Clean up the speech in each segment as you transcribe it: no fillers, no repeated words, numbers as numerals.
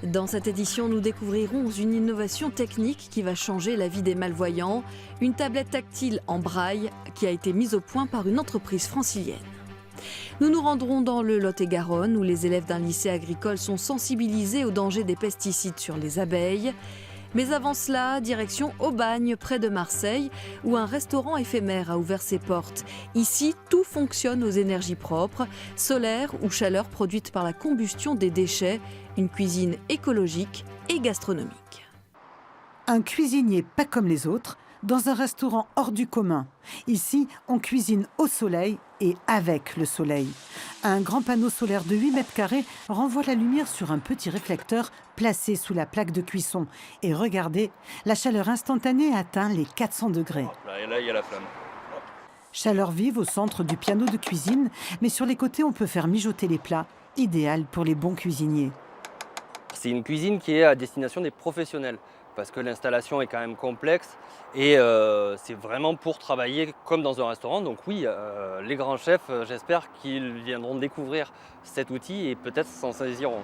Dans cette édition, nous découvrirons une innovation technique qui va changer la vie des malvoyants, une tablette tactile en braille qui a été mise au point par une entreprise francilienne. Nous nous rendrons dans le Lot-et-Garonne où les élèves d'un lycée agricole sont sensibilisés au danger des pesticides sur les abeilles. Mais avant cela, direction Aubagne, près de Marseille, où un restaurant éphémère a ouvert ses portes. Ici, tout fonctionne aux énergies propres, solaire ou chaleur produite par la combustion des déchets, une cuisine écologique et gastronomique. Un cuisinier pas comme les autres, dans un restaurant hors du commun. Ici, on cuisine au soleil et avec le soleil. Un grand panneau solaire de 8 mètres carrés renvoie la lumière sur un petit réflecteur placé sous la plaque de cuisson. Et regardez, la chaleur instantanée atteint les 400 degrés. Là, il y a la flamme. Chaleur vive au centre du piano de cuisine, mais sur les côtés, on peut faire mijoter les plats, idéal pour les bons cuisiniers. C'est une cuisine qui est à destination des professionnels, parce que l'installation est quand même complexe et c'est vraiment pour travailler comme dans un restaurant. Donc oui, les grands chefs, j'espère qu'ils viendront découvrir cet outil et peut-être s'en saisiront.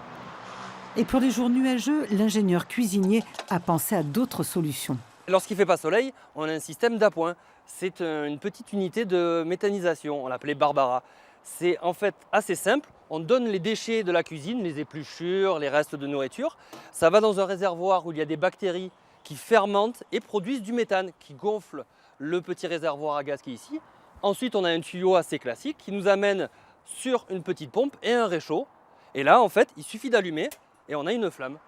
Et pour les jours nuageux, l'ingénieur cuisinier a pensé à d'autres solutions. Lorsqu'il ne fait pas soleil, on a un système d'appoint. C'est une petite unité de méthanisation, on l'appelait Barbara. C'est en fait assez simple, on donne les déchets de la cuisine, les épluchures, les restes de nourriture. Ça va dans un réservoir où il y a des bactéries qui fermentent et produisent du méthane, qui gonfle le petit réservoir à gaz qui est ici. Ensuite, on a un tuyau assez classique qui nous amène sur une petite pompe et un réchaud. Et là, en fait, il suffit d'allumer et on a une flamme.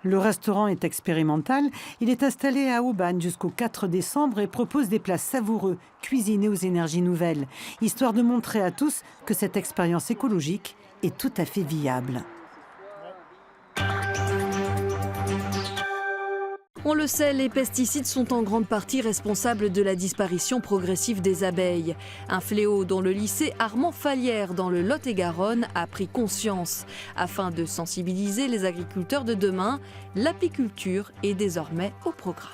Le restaurant est expérimental. Il est installé à Aubagne jusqu'au 4 décembre et propose des plats savoureux, cuisinés aux énergies nouvelles, histoire de montrer à tous que cette expérience écologique est tout à fait viable. On le sait, les pesticides sont en grande partie responsables de la disparition progressive des abeilles. Un fléau dont le lycée Armand Fallières dans le Lot-et-Garonne a pris conscience. Afin de sensibiliser les agriculteurs de demain, l'apiculture est désormais au programme.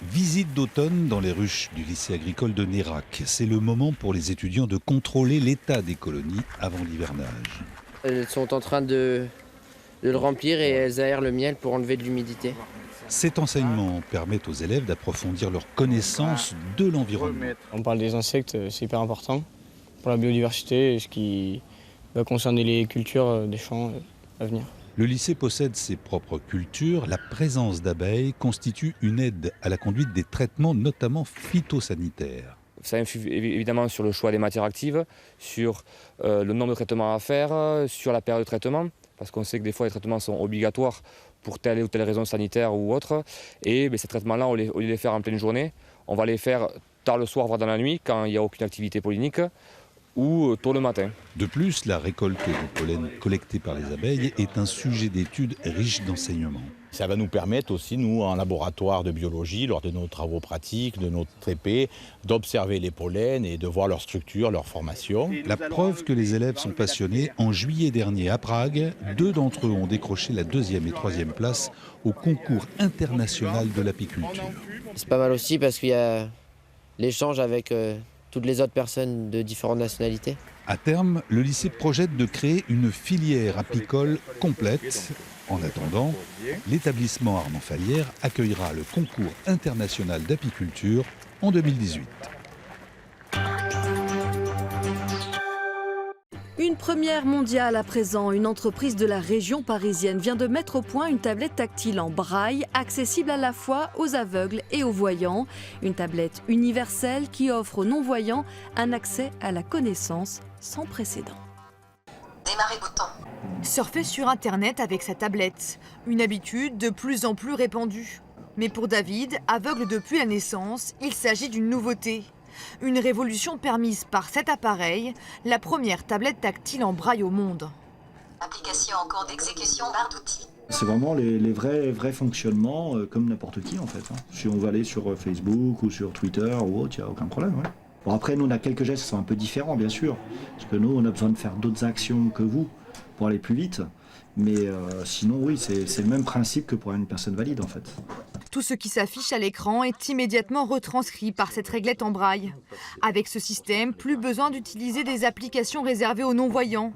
Visite d'automne dans les ruches du lycée agricole de Nérac. C'est le moment pour les étudiants de contrôler l'état des colonies avant l'hivernage. Elles sont en train de le remplir et elles aèrent le miel pour enlever de l'humidité. Cet enseignement permet aux élèves d'approfondir leur connaissance de l'environnement. On parle des insectes, c'est hyper important pour la biodiversité, ce qui va concerner les cultures des champs à venir. Le lycée possède ses propres cultures. La présence d'abeilles constitue une aide à la conduite des traitements, notamment phytosanitaires. Ça influe évidemment sur le choix des matières actives, sur le nombre de traitements à faire, sur la période de traitement, parce qu'on sait que des fois les traitements sont obligatoires pour telle ou telle raison sanitaire ou autre. Et ces traitements-là, au lieu de les faire en pleine journée, on va les faire tard le soir, voire dans la nuit, quand il n'y a aucune activité pollinique, ou tôt le matin. De plus, la récolte du pollen collecté par les abeilles est un sujet d'étude riche d'enseignements. Ça va nous permettre aussi, nous, en laboratoire de biologie, lors de nos travaux pratiques, de notre TP, d'observer les pollens et de voir leur structure, leur formation. La preuve que les élèves sont passionnés, en juillet dernier à Prague, 2 d'entre eux ont décroché la 2e et 3e place au concours international de l'apiculture. C'est pas mal aussi parce qu'il y a l'échange avec toutes les autres personnes de différentes nationalités. À terme, le lycée projette de créer une filière apicole complète. En attendant, l'établissement Armand Fallières accueillera le concours international d'apiculture en 2018. Une première mondiale à présent, une entreprise de la région parisienne vient de mettre au point une tablette tactile en braille, accessible à la fois aux aveugles et aux voyants. Une tablette universelle qui offre aux non-voyants un accès à la connaissance sans précédent. Démarrer bouton. Surfer sur Internet avec sa tablette, une habitude de plus en plus répandue. Mais pour David, aveugle depuis la naissance, il s'agit d'une nouveauté. Une révolution permise par cet appareil, la première tablette tactile en braille au monde. Application en cours d'exécution, barre d'outils. C'est vraiment les vrais fonctionnements comme n'importe qui en fait. Si on va aller sur Facebook ou sur Twitter ou autre, il n'y a aucun problème. Ouais. Bon, après, nous on a quelques gestes qui sont un peu différents bien sûr, parce que nous on a besoin de faire d'autres actions que vous pour aller plus vite. Mais sinon oui, c'est le même principe que pour une personne valide en fait. Tout ce qui s'affiche à l'écran est immédiatement retranscrit par cette réglette en braille. Avec ce système, plus besoin d'utiliser des applications réservées aux non-voyants.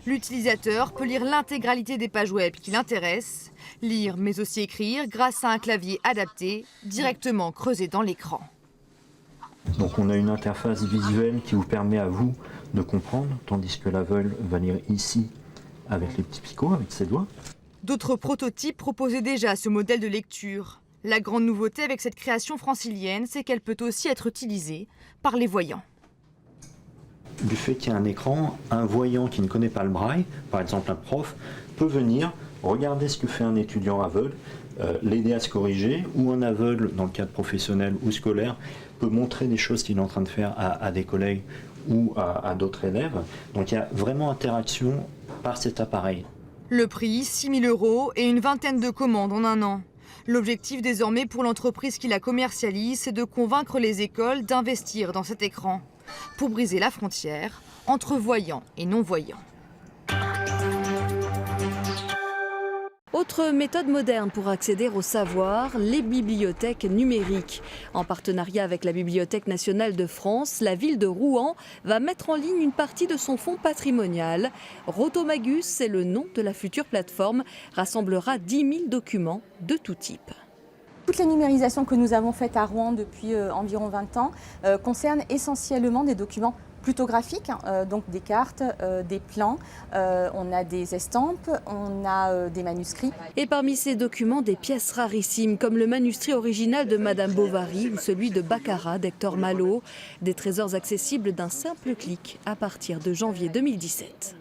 L'utilisateur peut lire l'intégralité des pages web qui l'intéressent, lire mais aussi écrire grâce à un clavier adapté, directement creusé dans l'écran. Donc on a une interface visuelle qui vous permet à vous de comprendre, tandis que l'aveugle va lire ici avec les petits picots, avec ses doigts. D'autres prototypes proposaient déjà ce modèle de lecture. La grande nouveauté avec cette création francilienne, c'est qu'elle peut aussi être utilisée par les voyants. Du fait qu'il y a un écran, un voyant qui ne connaît pas le braille, par exemple un prof, peut venir regarder ce que fait un étudiant aveugle, l'aider à se corriger, ou un aveugle, dans le cadre professionnel ou scolaire, peut montrer des choses qu'il est en train de faire à des collègues ou à d'autres élèves. Donc il y a vraiment interaction par cet appareil. Le prix, 6 000 € et une vingtaine de commandes en un an. L'objectif désormais pour l'entreprise qui la commercialise, c'est de convaincre les écoles d'investir dans cet écran pour briser la frontière entre voyants et non-voyants. Autre méthode moderne pour accéder au savoir, les bibliothèques numériques. En partenariat avec la Bibliothèque nationale de France, la ville de Rouen va mettre en ligne une partie de son fonds patrimonial. Rotomagus, c'est le nom de la future plateforme, rassemblera 10 000 documents de tout type. Toute la numérisation que nous avons faite à Rouen depuis environ 20 ans concerne essentiellement des documents plutôt graphiques, donc des cartes, des plans, on a des estampes, on a des manuscrits. Et parmi ces documents, des pièces rarissimes comme le manuscrit original de Madame Bovary ou celui de Baccarat d'Hector Malot, des trésors accessibles d'un simple clic à partir de janvier 2017.